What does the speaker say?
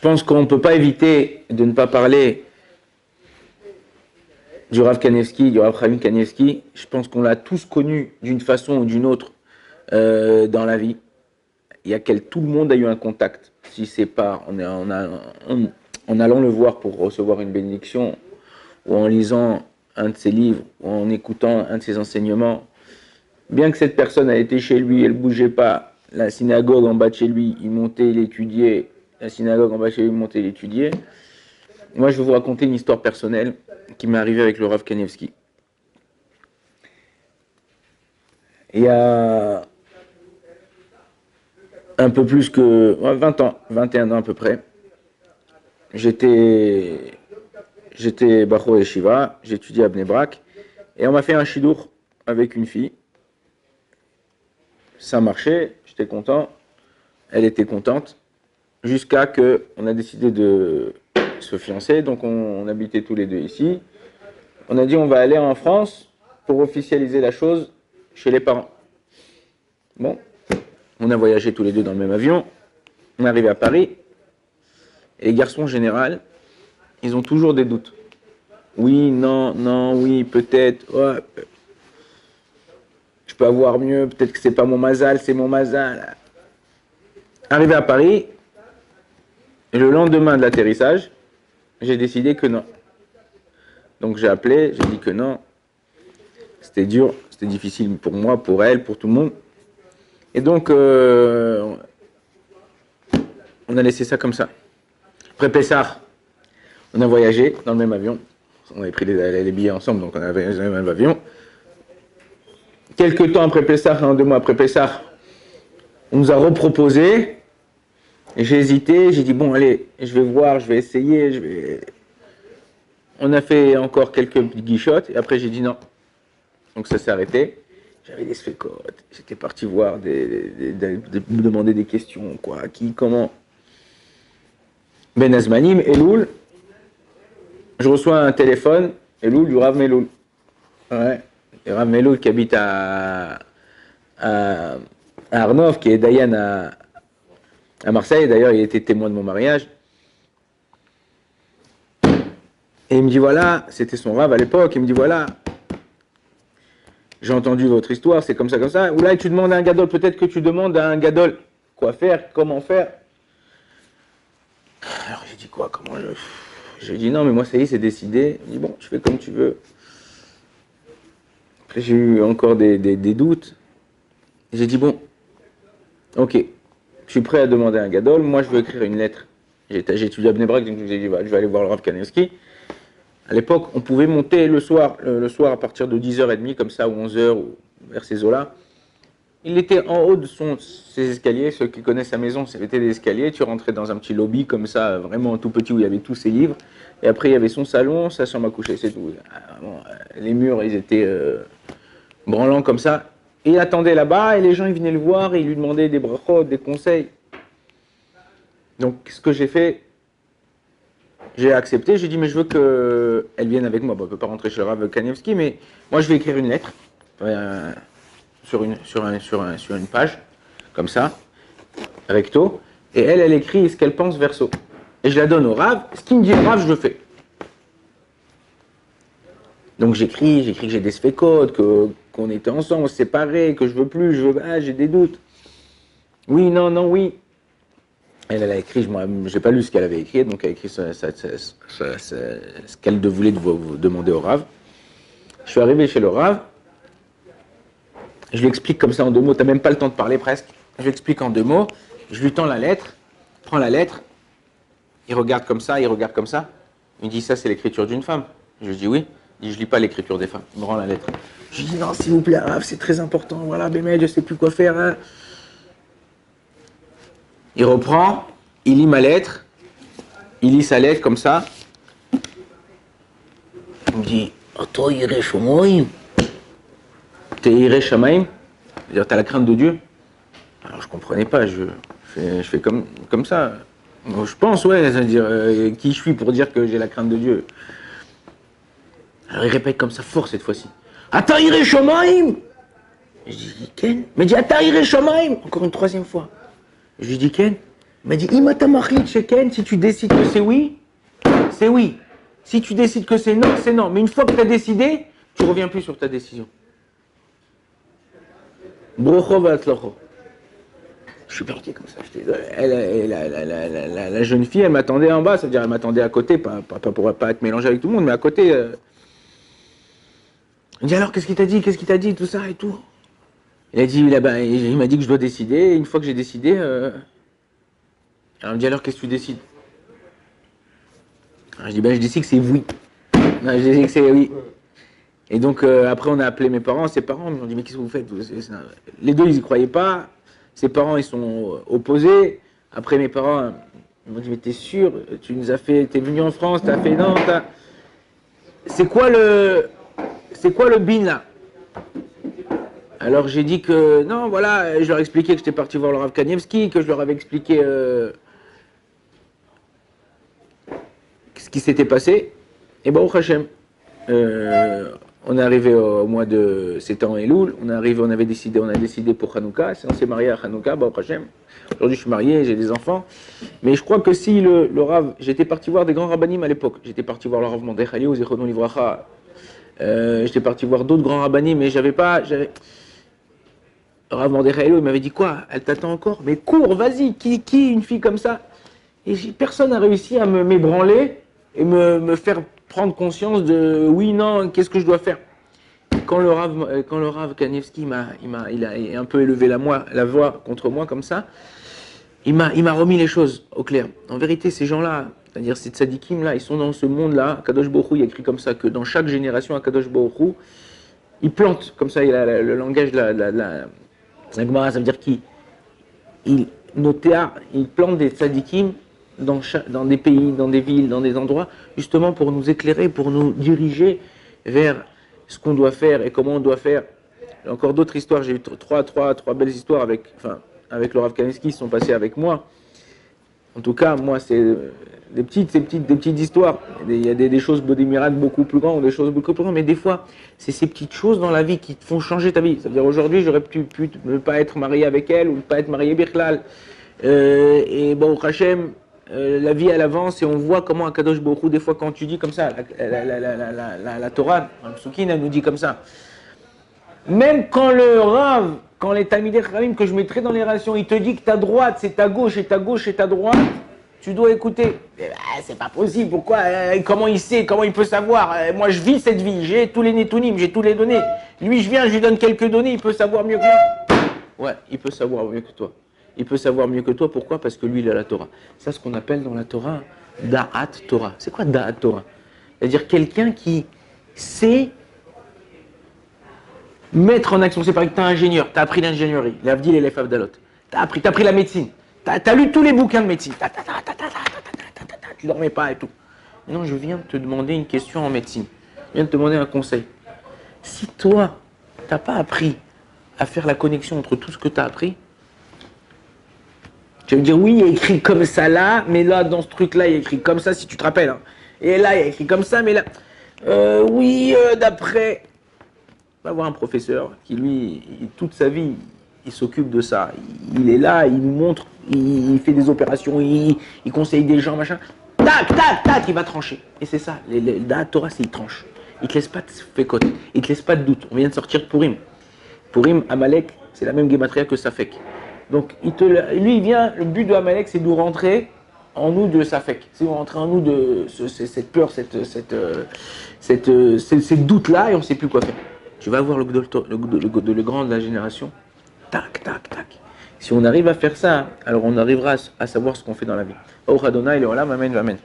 pense qu'on ne peut pas éviter de ne pas parler du Rav Kanevski, du Rav Chaim Kanevski. Je pense qu'on l'a tous connu d'une façon ou d'une autre dans la vie. Il y a tout le monde a eu un contact. Si c'est pas en allant le voir pour recevoir une bénédiction, ou en lisant un de ses livres, ou en écoutant un de ses enseignements, bien que cette personne a été chez lui, elle ne bougeait pas, la synagogue en bas de chez lui, il montait, il étudiait, la synagogue en bas de chez lui, il montait, il étudiait. Moi, je vais vous raconter une histoire personnelle qui m'est arrivée avec le Rav Kanevski. Il y a un peu plus que 20 ans, 21 ans à peu près, j'étais Bachor Yeshiva, j'étudiais à Bnei Brak, et on m'a fait un shidour avec une fille. Ça marchait, j'étais content, elle était contente, jusqu'à que on a décidé de se fiancer, donc on habitait tous les deux ici. On a dit on va aller en France pour officialiser la chose chez les parents. Bon, on a voyagé tous les deux dans le même avion, on est arrivé à Paris, et les garçons en général, ils ont toujours des doutes. Oui, non, non, oui, peut-être, ouais, je peux avoir mieux, peut-être que c'est pas mon mazal, c'est mon mazal. Arrivé à Paris, et le lendemain de l'atterrissage, j'ai décidé que non. Donc j'ai appelé, j'ai dit que non. C'était dur, c'était difficile pour moi, pour elle, pour tout le monde. Et donc, on a laissé ça comme ça. Après Pessah, on a voyagé dans le même avion. On avait pris les billets ensemble, donc on avait dans le même avion. Quelques temps après Pessah, 2 mois après Pessah, on nous a reproposé. Et j'ai hésité, j'ai dit bon allez, je vais voir, je vais essayer, On a fait encore quelques guichottes, et après j'ai dit non. Donc ça s'est arrêté. J'avais des sphécotes, j'étais parti voir, me demander des questions, quoi, qui, comment. Ben Azmanim, Elul, je reçois un téléphone, Elul, du Rav Meloul. Ouais, le Rav Meloul qui habite à Arnov, qui est Dayan à Marseille, d'ailleurs il était témoin de mon mariage. Et il me dit voilà, c'était son Rav à l'époque, il me dit voilà, j'ai entendu votre histoire, c'est comme ça. Ou là, tu demandes à un gadol, peut-être que tu demandes à un gadol quoi faire, comment faire. Alors j'ai dit quoi, comment j'ai dit non, mais moi ça y est, c'est décidé. Il dit bon, tu fais comme tu veux. Après j'ai eu encore des doutes. J'ai dit bon, ok, je suis prêt à demander à un gadol, moi je veux écrire une lettre. J'ai étudié à Bnei Brak, donc j'ai dit je vais aller voir le Rav Kanevski. À l'époque, on pouvait monter le soir à partir de 10h30, comme ça, ou 11h, ou vers ces eaux-là. Il était en haut de ses escaliers, ceux qui connaissent sa maison, c'était des escaliers, tu rentrais dans un petit lobby comme ça, vraiment tout petit, où il y avait tous ses livres, et après il y avait son salon, sa chambre à coucher, c'est tout. Les murs, ils étaient branlants comme ça, et il attendait là-bas, et les gens ils venaient le voir, et ils lui demandaient des brachot, des conseils. Donc ce que j'ai fait, j'ai accepté, j'ai dit mais je veux qu'elle vienne avec moi. Bon, elle ne peut pas rentrer chez le Rav Kanevski, mais moi je vais écrire une lettre sur une page, comme ça, recto, et elle écrit ce qu'elle pense verso. Et je la donne au Rav, ce qu'il me dit le Rav, je le fais. Donc j'écris que j'ai des sphécotes, qu'on était ensemble, séparés, que je veux plus, j'ai des doutes. Oui, non, non, oui. Elle a écrit, je n'ai pas lu ce qu'elle avait écrit, donc elle a écrit ce qu'elle voulait vous demander au Rav. Je suis arrivé chez le Rav, je lui explique comme ça en 2 mots, tu n'as même pas le temps de parler presque. Je lui explique en 2 mots, je lui tends la lettre, prends la lettre, il regarde comme ça, il me dit ça c'est l'écriture d'une femme. Je lui dis oui, il dit je lis pas l'écriture des femmes, il me rend la lettre. Je lui dis non s'il vous plaît Rav, c'est très important, voilà, Bémed, je sais plus quoi faire. Hein. Il reprend, il lit ma lettre, il lit sa lettre comme ça. Il me dit Ato yireh shamayim. T'es yireh shamayim? C'est-à-dire, t'as la crainte de Dieu? Alors, je comprenais pas, je fais comme ça. Bon, je pense, ouais, c'est-à-dire, qui je suis pour dire que j'ai la crainte de Dieu? Alors, il répète comme ça fort cette fois-ci. Ato yireh shamayim. Je dis Ken? Mais il dit Ato yireh shamayim. Encore une 3e fois. Je lui dis Ken, Il m'a dit, Imatamachlit Sheken, si tu décides que c'est oui, c'est oui. Si tu décides que c'est non, c'est non. Mais une fois que tu as décidé, tu ne reviens plus sur ta décision. Brocho v'atzlocho. Je suis parti comme ça. La jeune fille, elle m'attendait en bas, ça veut dire elle m'attendait à côté, pas pour pas être mélangée avec tout le monde, mais à côté. Elle me dit alors, qu'est-ce qu'il t'a dit, tout ça et tout. Il a dit, il m'a dit que je dois décider. Et une fois que j'ai décidé, alors elle me dit alors, qu'est-ce que tu décides? Alors, je dis, je décide que c'est oui. Non, je décide que c'est oui. Et donc, après, on a appelé mes parents. Ses parents m'ont dit, mais qu'est-ce que vous faites? Les deux, ils n'y croyaient pas. Ses parents, ils sont opposés. Après, mes parents, ils m'ont dit, mais t'es sûr? Tu nous as fait, t'es venu en France, t'as fait, non, t'as... C'est quoi le bin, là? Alors, j'ai dit que, non, voilà, je leur ai expliqué que j'étais parti voir le Rav Kanievski, que je leur avais expliqué ce qui s'était passé. Et bon, au Hachem, on est arrivé au mois de... C'était en Elul, on a décidé pour Hanouka, on s'est marié à Hanouka, Baruch Hashem. Aujourd'hui, je suis marié, j'ai des enfants. Mais je crois que si le Rav... J'étais parti voir des grands rabbanim à l'époque. J'étais parti voir le Rav Mordechai ou Zichrono Livracha. J'étais parti voir d'autres grands rabbanim, mais j'avais pas... Le Rav Mordechai, il m'avait dit quoi? Elle t'attend encore? Mais cours, vas-y, qui une fille comme ça? Et personne n'a réussi à m'ébranler et me faire prendre conscience de oui, non, qu'est-ce que je dois faire. Quand le Rav Kanievski il a un peu élevé la voix contre moi comme ça, il m'a remis les choses au clair. En vérité, ces gens-là, c'est-à-dire ces tzadikim là, ils sont dans ce monde-là. Kadosh Baruch Hu, il y a écrit comme ça que dans chaque génération, à Kadosh Baruch Hu, il plante comme ça. Il a le langage de la Gemara, ça veut dire il plante des tzadikim dans des pays, dans des villes, dans des endroits, justement pour nous éclairer, pour nous diriger vers ce qu'on doit faire et comment on doit faire. Et encore d'autres histoires, j'ai eu trois belles histoires avec le Rav Kanievski qui sont passées avec moi. En tout cas, moi, c'est des petites histoires. Il y a des choses, des miracles beaucoup plus grands, ou des choses beaucoup plus grandes, mais des fois, c'est ces petites choses dans la vie qui te font changer ta vie. C'est-à-dire, aujourd'hui, j'aurais pu ne pas être marié avec elle, ou ne pas être marié Birklal. Et bon, Hachem, la vie elle avance et on voit comment Akadosh Baruch Hu, des fois quand tu dis comme ça, la Torah, le Psukim, elle nous dit comme ça. Même quand le Rav, quand les Talmidei Chachamim que je mettrai dans les relations, il te dit que ta droite c'est ta gauche et ta gauche c'est ta droite, tu dois écouter. C'est pas possible, pourquoi? Comment il sait, comment il peut savoir? Moi je vis cette vie, j'ai tous les Netunim, j'ai tous les données. Lui je viens, je lui donne quelques données, il peut savoir mieux que moi. Ouais, il peut savoir mieux que toi. Il peut savoir mieux que toi, pourquoi? Parce que lui, il a la Torah. C'est ce qu'on appelle dans la Torah Da'at Torah. C'est quoi Da'at Torah? C'est-à-dire quelqu'un qui sait mettre en action. C'est par exemple, tu es ingénieur, tu as appris l'ingénierie, l'Avdil et les Favdalot. Tu as appris la médecine, tu as lu tous les bouquins de médecine. Tu dormais pas et tout. Non, je viens de te demander une question en médecine. Je viens de te demander un conseil. Si toi, tu n'as pas appris à faire la connexion entre tout ce que tu as appris, tu vas me dire, oui, il y a écrit comme ça là, mais là, dans ce truc-là, il y a écrit comme ça, si tu te rappelles. Hein. Et là, il y a écrit comme ça, mais là... d'après... On va voir un professeur qui, lui, toute sa vie, il s'occupe de ça. Il est là, il nous montre, il fait des opérations, il conseille des gens, machin. Tac, tac, tac, il va trancher. Et c'est ça, la Torah, c'est il tranche. Il te laisse pas de fécote, il te laisse pas de doute. On vient de sortir de Purim. Purim, Amalek, c'est la même gématria que Safek. Donc, lui, il vient, le but de Amalek, c'est de nous rentrer en nous de Safek. C'est de rentrer en nous de cette peur, ces doutes-là, et on ne sait plus quoi faire. Tu vas voir le grand de la génération. Tac, tac, tac. Si on arrive à faire ça, alors on arrivera à savoir ce qu'on fait dans la vie. Oh, Adonai, il est là, amen, amen.